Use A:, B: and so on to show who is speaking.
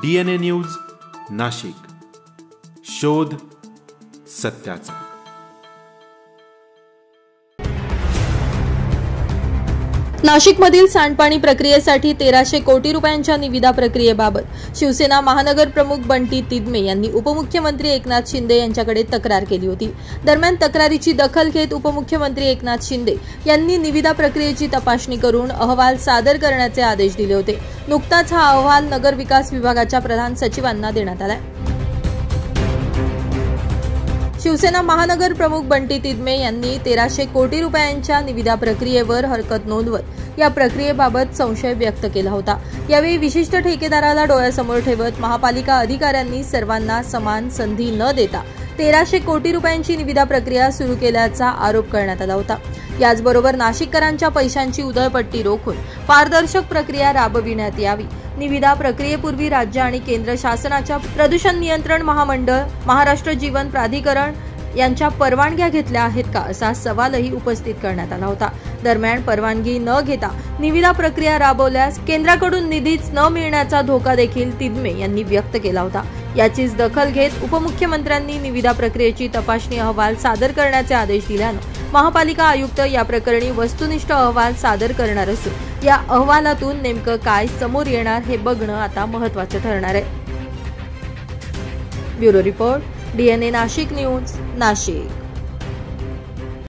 A: DNA news Nashik, शोध सत्याचा।
B: नाशिकमधील सांडपाणी प्रक्रियेसाठी 1300 कोटी रुपयांच्या निविदा प्रक्रियेबाबत शिवसेना महानगर प्रमुख बंटी तिडमे यांनी उपमुख्यमंत्री एकनाथ शिंदे यांच्याकडे तक्रार केली होती। दरम्यान तक्रारीची दखल घेत उपमुख्यमंत्री एकनाथ शिंदे यांनी निविदा प्रक्रियेची तपासणी करून अहवाल सादर करण्याचे आदेश दिले होते। नुकताच हा अहवाल नगर विकास विभागाच्या प्रधान सचिवांना देण्यात आला। शिवसेना महानगर प्रमुख बंटी तिडमे यांनी 1300 कोटी रुपयांच्या निविदा प्रक्रियेवर हरकत नोंदवत या प्रक्रियेबाबत संशय व्यक्त केला होता। यावेळी विशिष्ट ठेकेदाराला डोळ्यासमोर ठेवत महापालिका अधिकाऱ्यांनी सर्वांना समान संधी न देता 1300 कोटी रुपयांची निविदा प्रक्रिया सुरू केल्याचा आरोप करण्यात आला होता। याचबरोबर नाशिककरांच्या पैशांची उधळपट्टी रोखून पारदर्शक प्रक्रिया राबविण्यात यावी, निविदा प्रक्रियेपूर्वी राज्य आणि केंद्र शासनाच्या प्रदूषण नियंत्रण महामंडळ, महाराष्ट्र जीवन प्राधिकरण यांच्या परवानग्या घेतल्या आहेत का, असा सवालही उपस्थित करण्यात आला होता। दरम्यान परवानगी न घेता निविदा प्रक्रिया राबवल्यास केंद्राकडून निधीच न मिळण्याचा धोका देखील तिडमे यांनी व्यक्त केला होता। याचीच दखल घेत उपमुख्यमंत्र्यांनी निविदा प्रक्रियेची तपासणी अहवाल सादर करण्याचे आदेश दिल्यानं महापालिका आयुक्त या प्रकरणी वस्तुनिष्ठ अहवाल सादर करणार असून या अहवालातून नेमकं काय समोर येणार हे बघणं आता महत्त्वाचं ठरणार आहे। Bureau report, DNA Nashik news, Nashik.